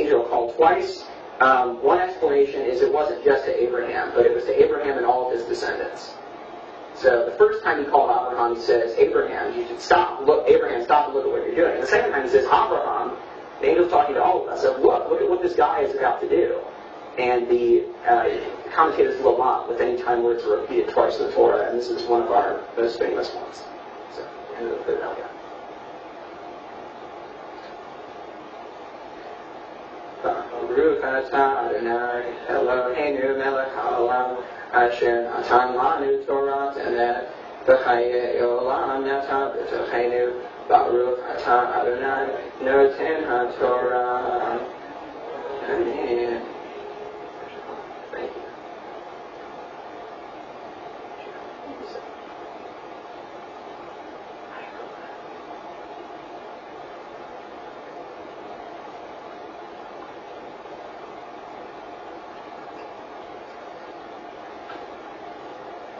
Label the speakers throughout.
Speaker 1: angel called twice. One explanation is it wasn't just to Abraham, but it was to Abraham and all of his descendants. So the first time he called Abraham, he says, Abraham, you should stop. Look, Abraham, stop and look at what you're doing. And the second time he says, Abraham, the angel's talking to all of us. So look at what this guy is about to do. And the commentators do a lot with any time words are repeated twice in the Torah, and this is one of our most famous ones. So, end of the Philadelphia. Baruch atah Adonai Eloheinu melech haolam asher natan lanu Torah temet v'chayei olam nata b'tochenu Baruch atah Adonai noten haTorah. Amen. Thank you.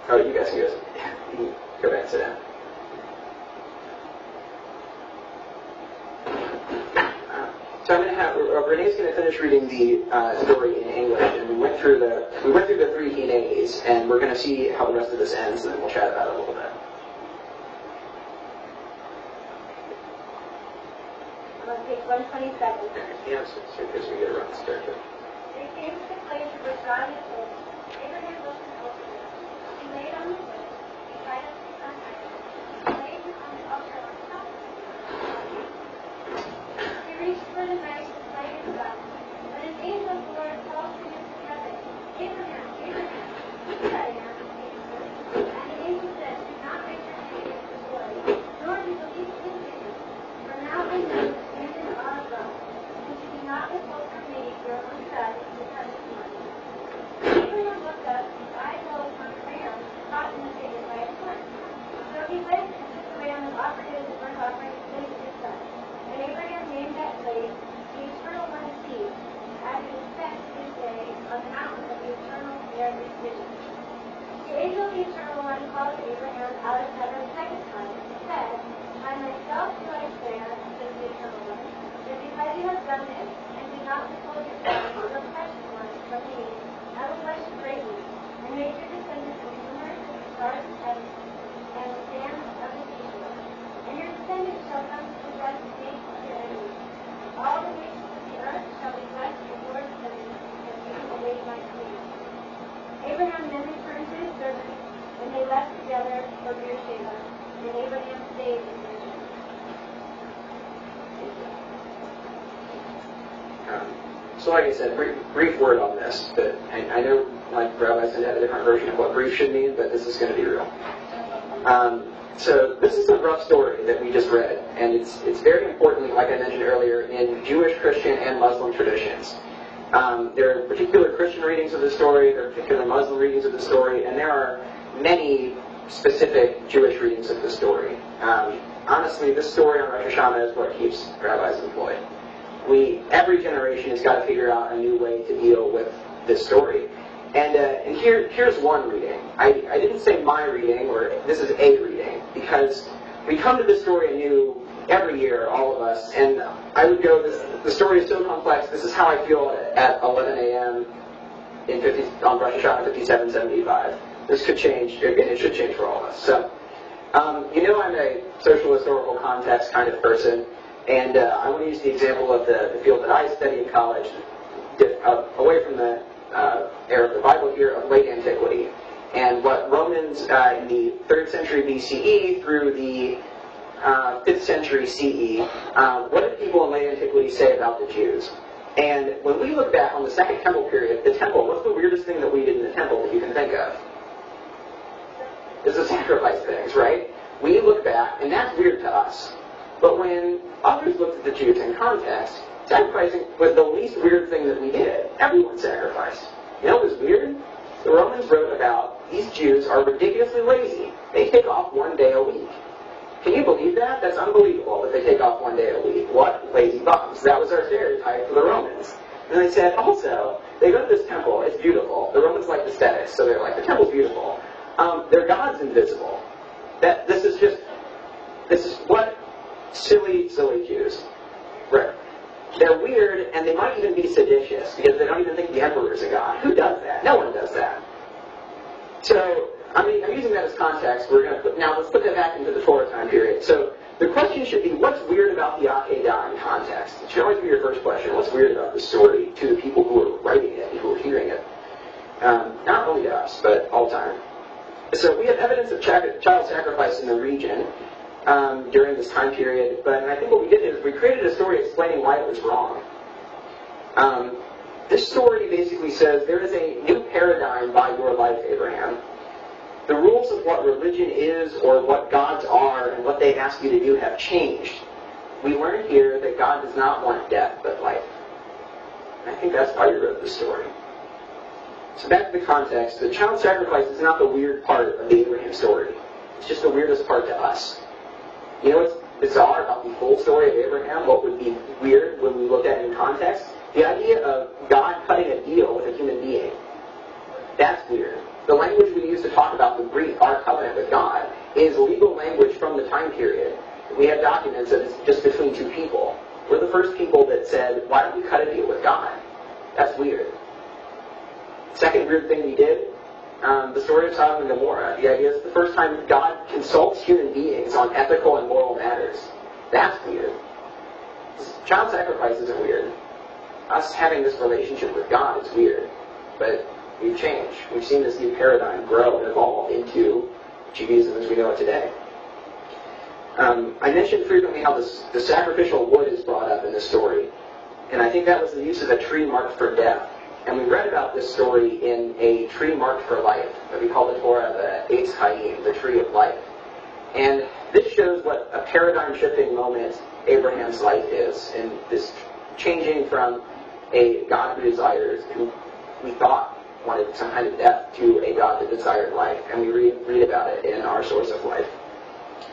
Speaker 1: Oh, you guys can go back and sit down. So I'm going to have Renee's going to finish reading the story in English, and we went through the 3 days, and we're going to see how the rest of this ends, and then we'll chat about it a little bit.
Speaker 2: I'm on page 127.
Speaker 1: Yes, because we get around this character.
Speaker 2: They came to the place where God had told them. Abraham looked and opened it. He laid on the wood. He tied up his son Isaac. He laid him on the altar on top of it. He reached for the knife to slay his son. But an angel of the Lord called to him from heaven, Abraham, Abraham. Here I am, he answered. And the angel said, do not raise your hand against the boy, nor do the least bit to him. For now I know that you and are of God. And you do not withhold from me your own son, the son of mine. Abraham looked up, his eyes fell upon a ram caught in the thicket by a thorn. So he went and took the ram and offered it as a burnt offering in place of his son. And Abraham named that place, the Eternal One Sees, as it is said to this day, on the mountain of the Eternal near his vision. The angel of the Eternal One called Abraham out of heaven a second time, and said, I myself do I swear, says the Eternal One, that because you have done this, and did not withhold your son, your precious one, from me, I will bless you greatly, and make your descendants as numerous as the stars of heaven, and the sands of the seashore. And your descendants shall come to possess the gates of your enemies. All the nations of the earth shall be blessed in your descendants, because you obeyed my command. Abraham then returned to his servants, and they left together for Beersheba, and Abraham stayed in Beersheba.
Speaker 1: So like I said, brief word on this, but I know like rabbis tend to have a different version of what brief should mean, but this is going to be real. So this is a rough story that we just read, and it's very important, like I mentioned earlier, in Jewish, Christian, and Muslim traditions. There are particular Christian readings of the story, there are particular Muslim readings of the story, and there are many specific Jewish readings of the story. Honestly, this story on Rosh Hashana is what keeps rabbis employed. Every generation has got to figure out a new way to deal with this story. And here's one reading. I didn't say my reading, or this is a reading, because we come to this story anew every year, all of us, and I would go, the story is so complex, this is how I feel at 11 a.m. on Rosh Hashana 5775. This could change, and it should change for all of us. So, I'm a social historical context kind of person, and I want to use the example of the field that I study in college, away from the era of the Bible here, of late antiquity, and what Romans in the 3rd century BCE through the 5th century CE, what did people in late antiquity say about the Jews? And when we look back on the Second Temple period, the temple, what's the weirdest thing that we did in the temple that you can think of? It's the sacrifice things, right? We look back, and that's weird to us. But when others looked at the Jews in context, sacrificing was the least weird thing that we did. Everyone sacrificed. You know what was weird? The Romans wrote about, these Jews are ridiculously lazy. They take off 1 day a week. Can you believe that? That's unbelievable that they take off 1 day a week. What? Lazy bums. That was our stereotype for the Romans. And they said, also, they go to this temple, it's beautiful. The Romans liked aesthetics, so they're like, the temple's beautiful. Their God's invisible. This is what silly Jews. Right. they're weird, and they might even be seditious, because they don't even think the emperor is a god. Who does that? No one does that. So, I'm using that as context. Now let's put that back into the Torah time period. So, the question should be, what's weird about the Akedah in context? It should always be your first question. What's weird about the story to the people who are writing it and who are hearing it? Not only to us, but all time. So we have evidence of child sacrifice in the region during this time period, but I think what we did is we created a story explaining why it was wrong. This story basically says there is a new paradigm by your life, Abraham. The rules of what religion is or what gods are and what they ask you to do have changed. We learn here that God does not want death but life. And I think that's why we wrote the story. So back to the context, the child sacrifice is not the weird part of the Abraham story. It's just the weirdest part to us. You know what's bizarre about the whole story of Abraham? What would be weird when we look at it in context? The idea of God cutting a deal with a human being. That's weird. The language we use to talk about the Greek, our covenant with God, is legal language from the time period. We have documents that it's just between two people. We're the first people that said, why don't we cut a deal with God? That's weird. Second weird thing we did, the story of Sodom and Gomorrah. The idea is the first time God consults human beings on ethical and moral matters. That's weird. Child sacrifice isn't weird. Us having this relationship with God is weird. But we've changed. We've seen this new paradigm grow and evolve into Judaism as we know it today. I mentioned frequently how the sacrificial wood is brought up in this story. And I think that was the use of a tree marked for death. And we read about this story in a tree marked for life that we call the Torah the Eitz Chaim, the tree of life. And this shows what a paradigm-shifting moment Abraham's life is, and this changing from a God who desires, who we thought wanted some kind of death, to a God that desired life. And we read about it in our source of life.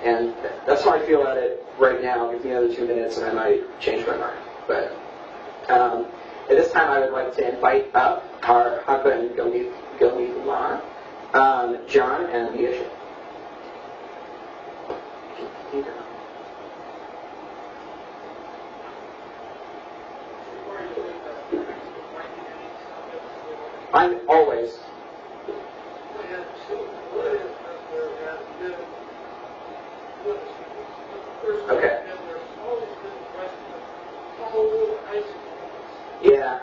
Speaker 1: And that's how I feel about it right now. Give me another 2 minutes and I might change my mind. But at this time, I would like to invite up our husband, Gomila, John, and Yeshua. I'm always. Okay. Yeah.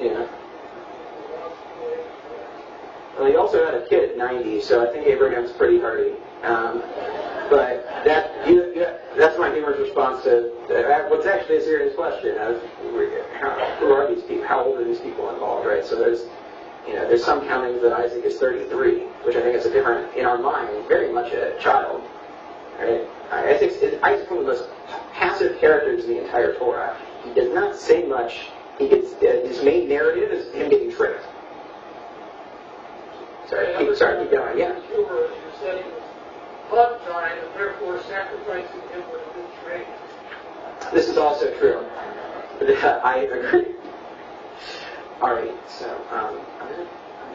Speaker 1: Yeah. Well, he also had a kid at 90, so I think Abraham's pretty hardy. But that's my humorous response to what's actually a serious question. Who are these people? How old are these people involved, right? So there's some countings that Isaac is 33, which I think is a different, in our mind, very much a child. Right? Isaac's one of the most passive characters in the entire Torah. He does not say much. His main narrative is him getting tricked. Keep going, yeah.
Speaker 3: And therefore sacrificing him would have been trade.
Speaker 1: This is also true. I agree. Alright, so I'm gonna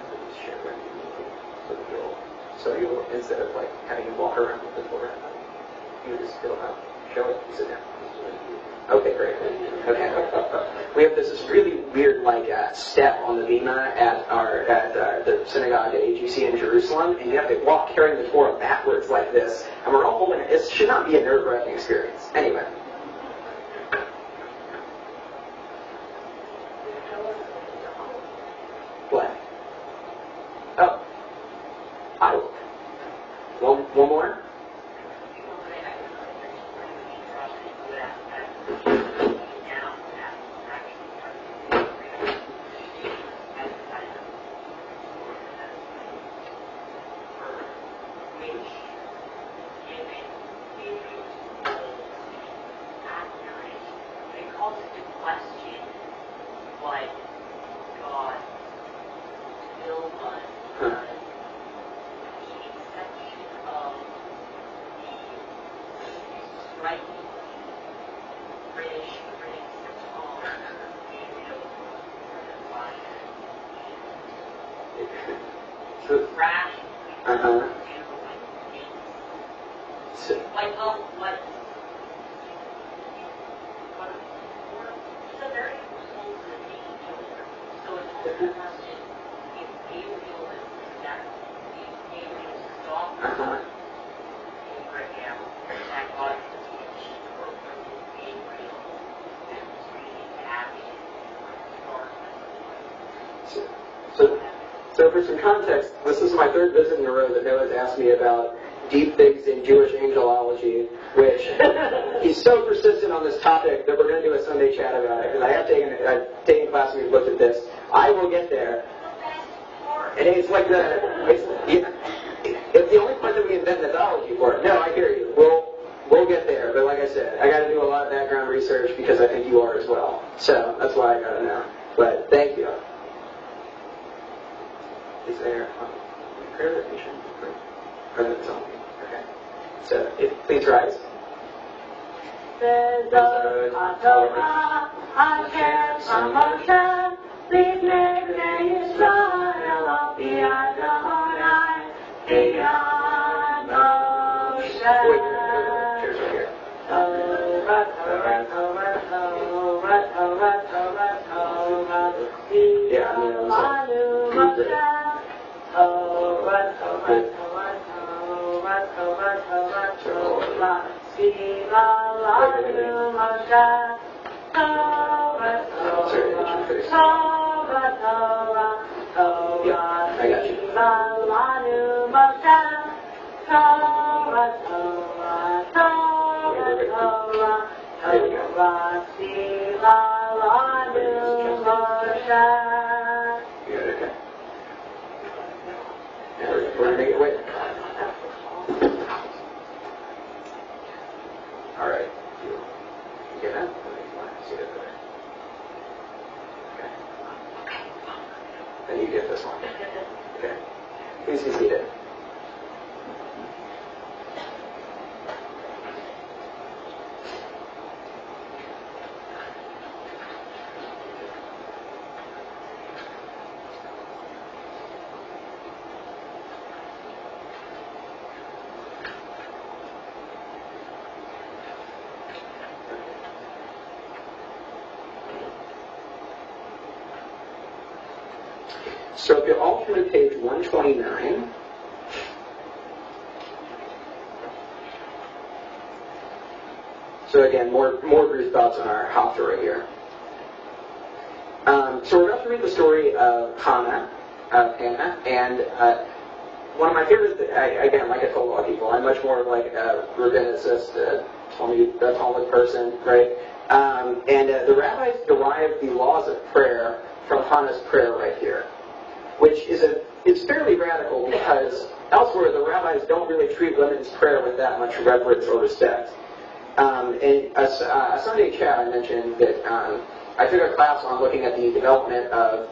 Speaker 1: put this share so you'll instead of like having him walk around with the Torah, you just fill out, show it, sit down. Okay, great. Okay. We have this really weird step on the bima at the synagogue at AGC in Jerusalem, and you have to walk carrying the Torah backwards like this, and we're all holding it. It should not be a nerve-wracking experience. Anyway. What? Oh. One more? So,
Speaker 4: Like, like, so they're able to hold the name children. So it's also has to be Gabriel is that Gabriel's daughter. Abraham, that God is teaching or Gabriel is reading Abby
Speaker 1: so for some context, this is my third visit in a row that Noah's asked me about deep things in Jewish angelology, which he's so persistent on this topic that we're going to do a Sunday chat about it, because I've taken class and we've looked at this. I will get there. And it's like it's the only part that we invent mythology for. No, I hear you. We'll get there. But like I said, I got to do a lot of background research because I think you are as well. So that's why I got to know. But thank you. Is there prayer repetition? Or is it something? Okay. So please rise. All right. You get that? See it there. Okay. Then you get this one. Okay. Please be seated. So if you all turn to page 129, so again, more brief thoughts on our Haftarah here. So we're about to read the story of Hannah, and one of my favorites, again, like I told a lot of people, I'm much more like a rabbinicist, a Talmud person, right? And the rabbis derived the laws of prayer from Hannah's prayer right here, which is fairly radical because elsewhere the rabbis don't really treat women's prayer with that much reverence or respect. In a Sunday chat, I mentioned that I took a class on looking at the development of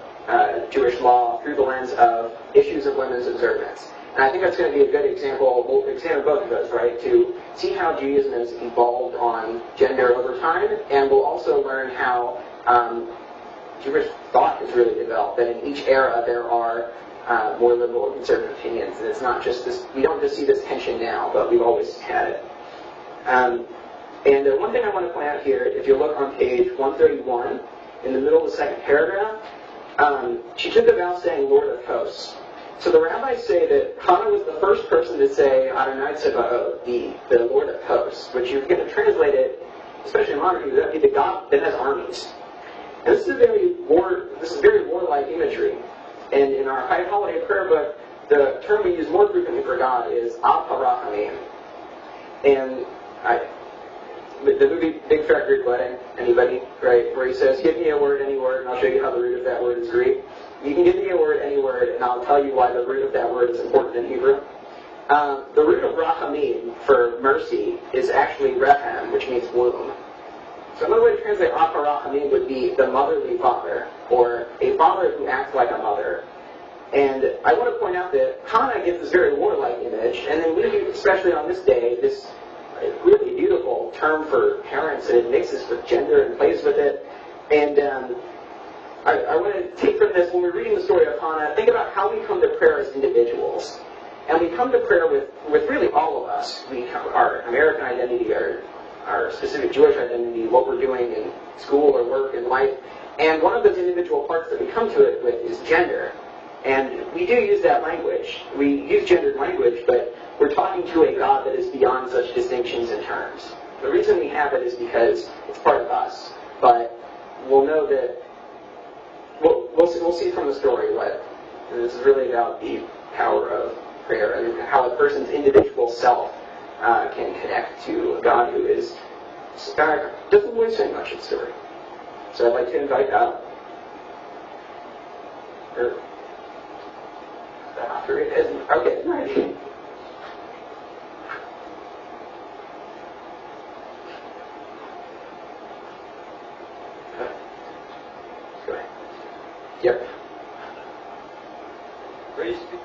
Speaker 1: Jewish law through the lens of issues of women's observance. And I think that's going to be a good example. We'll examine both of those, right, to see how Judaism has evolved on gender over time, and we'll also learn how Jewish thought has really developed, that in each era there are more liberal and conservative opinions, and it's not just this, we don't just see this tension now, but we've always had it. And one thing I want to point out here, if you look on page 131, in the middle of the second paragraph, she took a vow saying Lord of Hosts. So the rabbis say that Hannah was the first person to say Adonai Tzebaot, the Lord of Hosts, which you're going to translate it, especially in modern Hebrew, that would be the God that has armies. And this is very warlike imagery. And in our High Holiday prayer book, the term we use more frequently for God is Av HaRachamim. And the movie Big Fat Greek Wedding, anybody, right, where he says, give me a word, any word, and I'll show you how the root of that word is Greek. You can give me a word, any word, and I'll tell you why the root of that word is important in Hebrew. The root of Rachamim, for mercy, is actually Rechem, which means womb. So another way to translate Av HaRachamim would be the motherly father, or a father who acts like a mother. And I want to point out that Hannah gives this very warlike image, and then we use, especially on this day, this really beautiful term for parents, and it mixes with gender and plays with it. And I want to take from this, when we're reading the story of Hannah, think about how we come to prayer as individuals. And we come to prayer with really all of us. identity, our specific Jewish identity, what we're doing in school or work and life. And one of those individual parts that we come to it with is gender. And we do use that language. We use gendered language, but we're talking to a God that is beyond such distinctions and terms. The reason we have it is because it's part of us. But we'll know that, we'll see from the story what, and this is really about the power of prayer and how a person's individual self can connect to a God who is, doesn't really say much in the story. So I'd like to invite up, okay, right. Go ahead. Yep.
Speaker 5: Praise be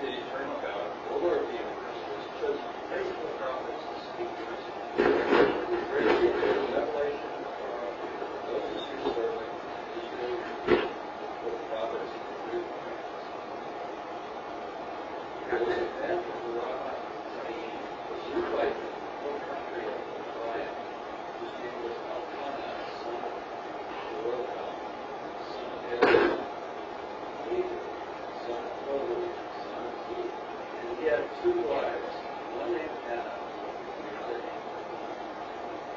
Speaker 5: the eternal God, the Lord of the universe, who has chosen faithful prophets to speak to us. Praise be to the revelation of those who serve him, for the prophets of the truth. It was an event of the Rama, was invited to the whole country of Orion, whose name was Hashana, son of Rosh, son of Eli, son of Rosh, son of Zeke. And he had two wives, one named Hannah, and the other named Penina.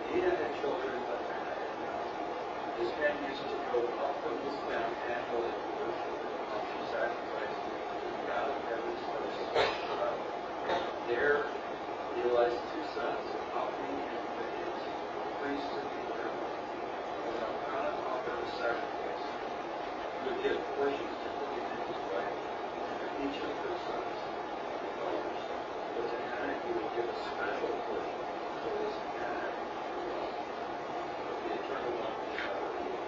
Speaker 5: Penina had children, but Hannah had not. This man used to go up from this mountain annually to worship and offer sacrifices to the God of heaven's hosts. There, Eli's two sons, Hophni and Phinehas, were priests of the eternal. When Elkanah offered a sacrifice, he would give portions to Penina his wife, and to each of her sons, and daughters. But to Hannah he would give a special portion, so as Hannah was of the eternal one who shall redeem.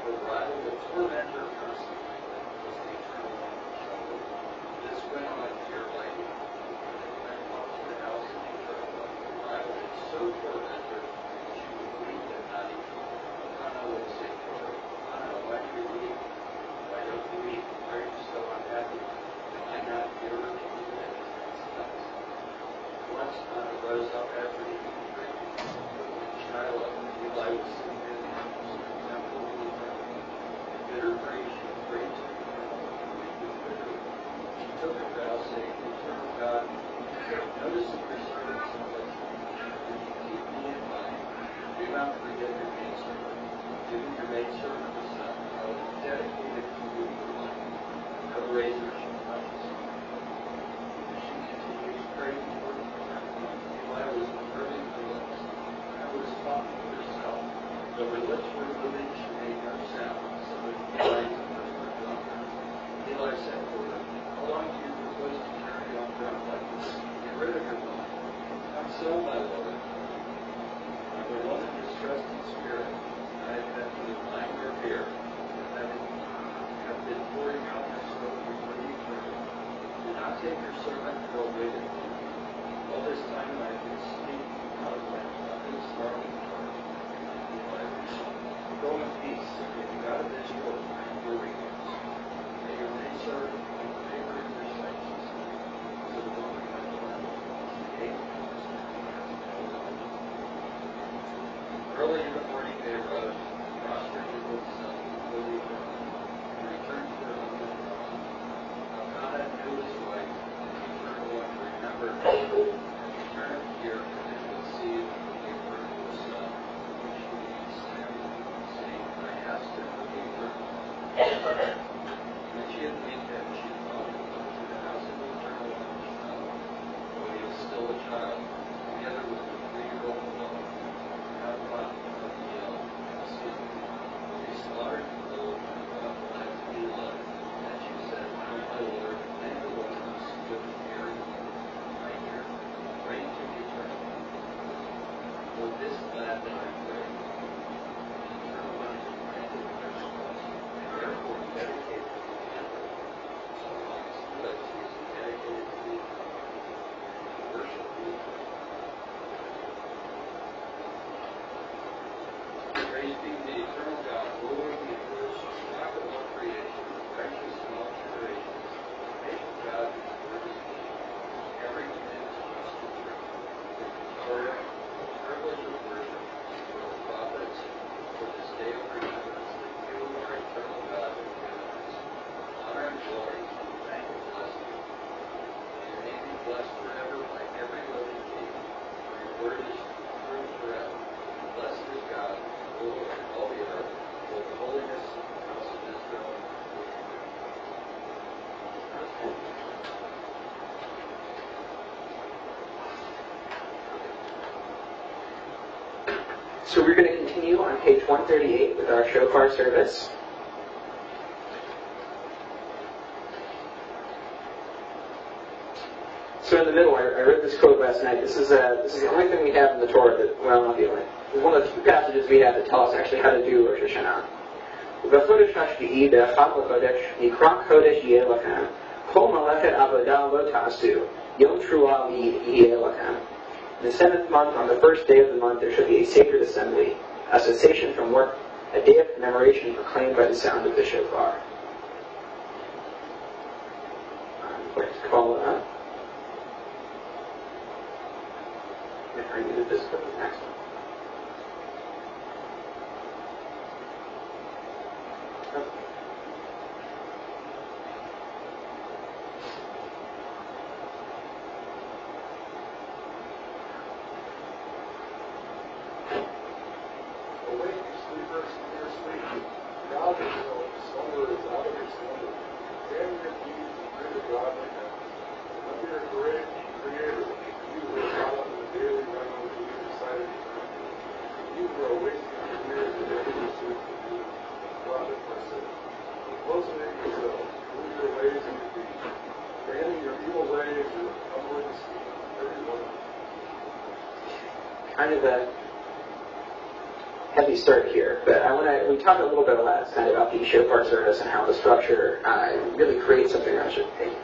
Speaker 5: Her rival would torment her constantly, was the eternal one who shall live. This went on year by year. When they went up to the house of the eternal one, her rival would so torment her, she would weep at night. Elkanah would say to her, Hannah, why do you weep? Why don't you weep? Why are you so unhappy? Am I not dearer to you than his sons? Once Hannah rose up after eating and drinking. In Shiloh, Eli was sitting in the temple of the eternal. In bitter grief, she prayed to the eternal and weeping bitterly. She took a vow, saying, Eternal God, notice of your servant's affliction, and you keep me in mind. Do not forget your maidservant. Give your maidservant a son. I will dedicate it to you for life. No razor shall touch his son. As she continues praying toward the eternal, Eli was curving her lips. Hannah was talking to herself. Though her lips were moving, she made no sound, so that Eli took her for a doctor. Eli said to her, How long do you propose to carry on drunk like this? Get rid of your woman. Not so, my Lord. I'm a woman distressed in spirit. I have been neither lying nor here, but have been pouring out myself before you eternal. Do not take your servant and go away with me. All this time I have been sleeping out of my nothing starving heart. Go in peace, may the God of Israel grant your request. May your maidservant find favor in your sight, she said. So the woman went on. She ate and was Early in the morning they arose, prostrated themselves before the eternal, and returned to their home in the house. Elkanah knew his wife, and the eternal one remembered her. At the turn of the year, Penina conceived and gave birth to a son, whom she named Samuel, saying, I asked her for the eternal one. When she had weaned him, she brought him up to the house of the eternal one in Shiloh, though he was still a child, together with the 3-year-old boy. Not one of the young and sin. They slaughtered the bull and brought the lamb to Eli. And she said, O my Lord, may the Lord who stood here right here reign to the eternal one. For this lad that I pray, the eternal one has granted my request, and therefore dedicated to the temple. So on his lips he is dedicated to the eternal one, and worship the eternal one. Praise be the eternal God, Lord of the universe, rock of all creation, righteous in all generations, faithful God whose word is true. Every command is just and true. The Torah word is true forever. Blessed is God, O Lord, all the earth, both holiness and the house of Israel.
Speaker 1: So we're going to continue on page 138 with our shofar service. So in the middle, I read this quote last night. This is the only thing we have in the Torah that, well, not the only. It's one of the few passages we have that tell us actually how to do Rosh Hashana. "V'chodesh hashvi'i be'achad l'chodesh nikra kodesh yeh lachem kol malechet avodah lo ta'asu yom truah yeh lachem." In the 7th month, on the first day of the month, there shall be a sacred assembly, a cessation from work, a day of commemoration proclaimed by the sound of the shofar. I'm going to call it up. I needed this for the next one.
Speaker 5: Awake, sleepers, fear sleep. God is ill, slumber is out of your slumber. Examine your deeds and pray to God right now. Remember your Creator, you who are caught up in the daily run on the either side of eternity. You who are wasting your years in every pursuit of you. God is merciful. Closing yourself, move your ways in your deeds. Abandoning your evil ways and humbling the scheme of every one of them.
Speaker 1: Kind of a heavy start here, but we talked a little bit last night about the shofar service and how the structure really creates something I should think.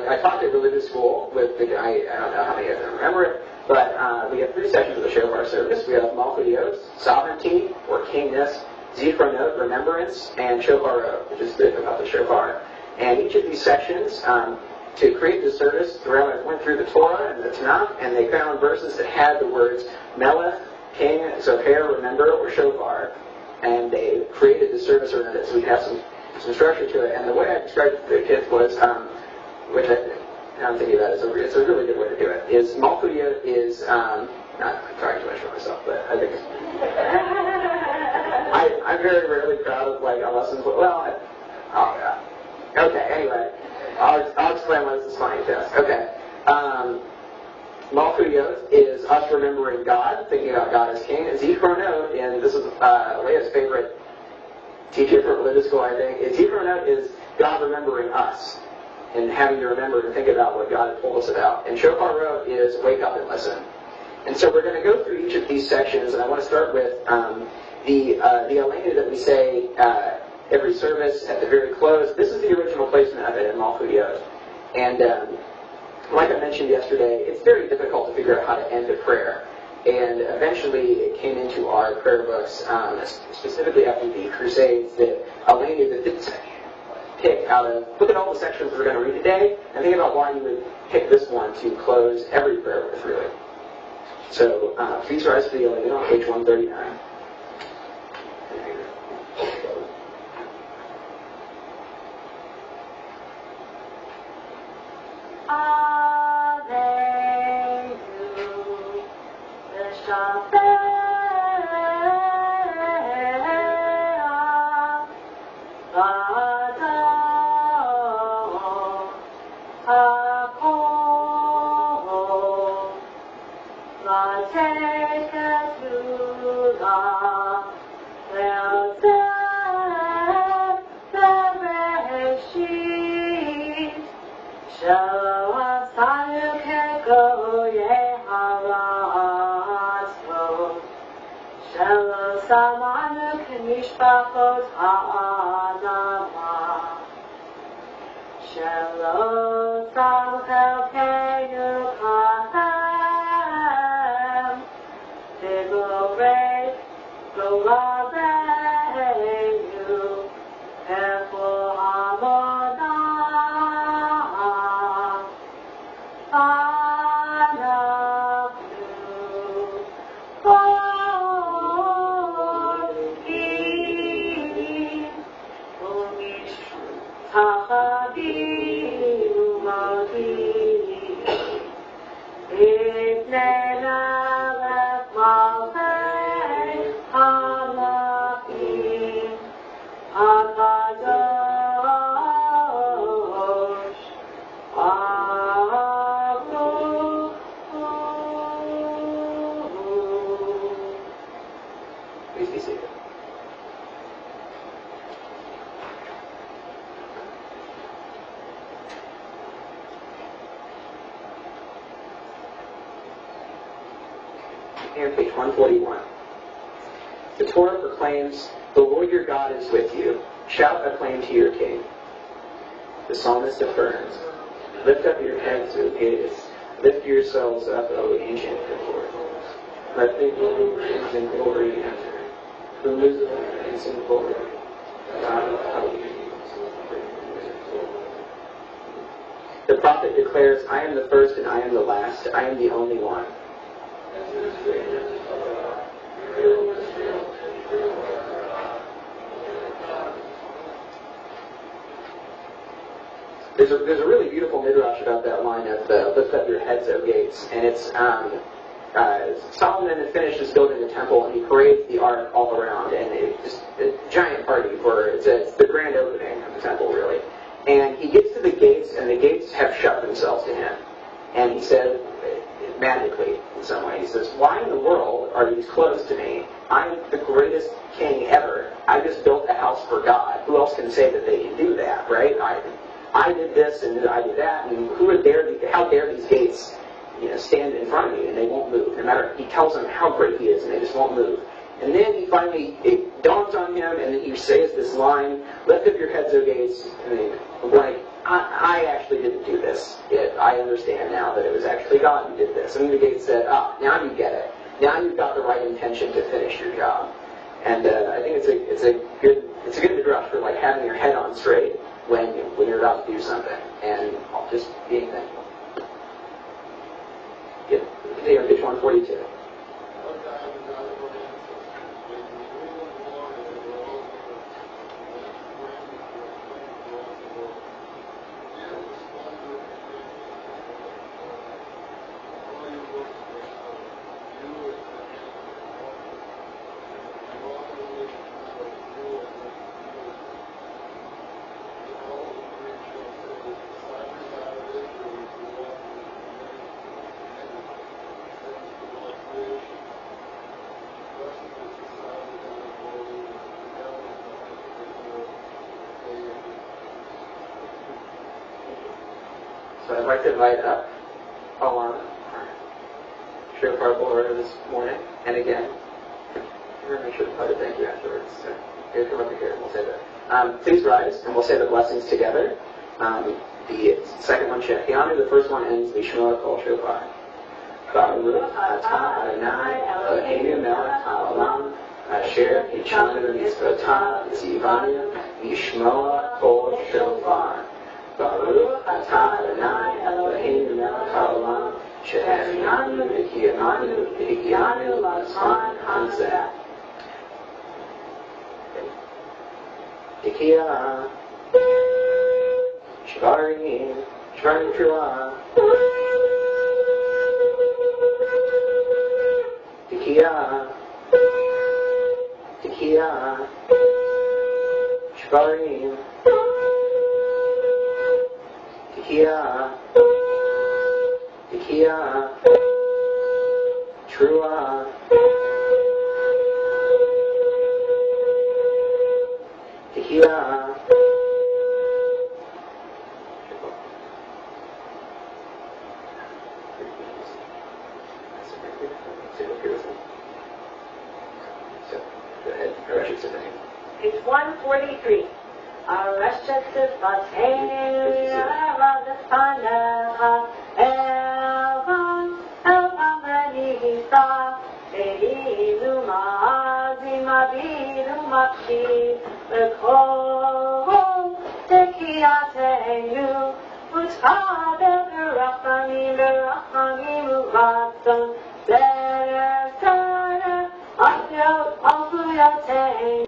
Speaker 1: I taught at religious school with the guy, I don't know how many of them remember it, but we have 3 sections of the shofar service. We have Malchut, sovereignty, or kingness, Zichronot, remembrance, and Shofarot, which is good about the shofar. And each of these sections, to create the service, the rabbis went through the Torah and the Tanakh, and they found verses that had the words Melech, King, Zoher, remember, or Shofar, and they created the service around it, so we have some structure to it. And the way I described it to the kids was, which I'm thinking about it's a really good way to do it, is Malchut is, not talking too much for myself, but I think it's, I'm very rarely proud of like a lesson, well, oh yeah. Okay, anyway, I'll explain why this is funny to us. Okay. Malchut is us remembering God, thinking about God as King. Zichronot, and this is Leah's favorite teacher from religious school, I think, Zichronot is God remembering us and having to remember and think about what God had told us about. And Shofarot is wake up and listen. And so we're going to go through each of these sections, and I want to start with the Elena that we say every service at the very close. This is the original placement of it in Malchut. And like I mentioned yesterday, it's very difficult to figure out how to end a prayer. And eventually it came into our prayer books, specifically after the Crusades, that Elena that did pick out of, look at all the sections we're going to read today, and think about why you would pick this one to close every prayer with, really. So please rise to the Elena on page 139.
Speaker 6: משפחות האדמה שלא שם חלקנו כהם בגורי גולדנו איפה עמודה Happy
Speaker 1: here on page 141. The Torah proclaims, "The Lord your God is with you. Shout acclaim to your King." The psalmist affirms, "Lift up your heads, O gates. Lift yourselves up, O ancient doors. Let the kings in glory enter. Who is the kings in glory? God of Hallelujah." The prophet declares, "I am the first and I am the last. I am the only one." There's a really beautiful midrash about that line of "Lift up your heads, O gates," and it's Solomon has finished just building the temple, and he parades the ark all around, and it's a giant party for it's the grand opening of the temple, really. And he gets to the gates, and the gates have shut themselves to him. And he said, magically in some way, he says, "Why in the world are these closed to me? I'm the greatest king ever. I just built a house for God. Who else can say that they can do that, right? I did this and I did that, and how dare these gates, stand in front of me and they won't move. No matter, he tells them how great he is and they just won't move." And then it dawns on him, and then he says this line, "Lift up your heads, O gates." And I'm like, I actually didn't do this. I understand now that it was actually God who did this. And the gates said, now you get it. Now you've got the right intention to finish your job. And I think it's a good midrash for like having your head on straight when you're about to do something, and just being thankful. Continue on page 142. So I'd like to invite up Alana, our shofar blower this morning, and again, we're going to make sure to put a thank you afterwards. So here, come up here and we'll say that. Please rise, and we'll say the blessings together. The second one, Shechianu, the first one ends Lishma Kol Shofar. Baruch atah Adonai Eloheinu melech haolam, asher hichanu mitzvotav tzivanu lishmoa kol shofar. Baruch atah Adonai Eloheinu melech haolam, she'echianu v'kiyanu l'zman hazeh. Tekiah, Shvarim Trua. Tekiah, Shvarim. Tekiah, Trua. Tekiah.
Speaker 6: Page 143. Arashtu Vateira Radhaspana Elvan Elvamanisa Ehilu Mazimabilu Makshi Lekol Tekiatenu Utada Rachmani Muvatsam There Sana Asyo Asuyate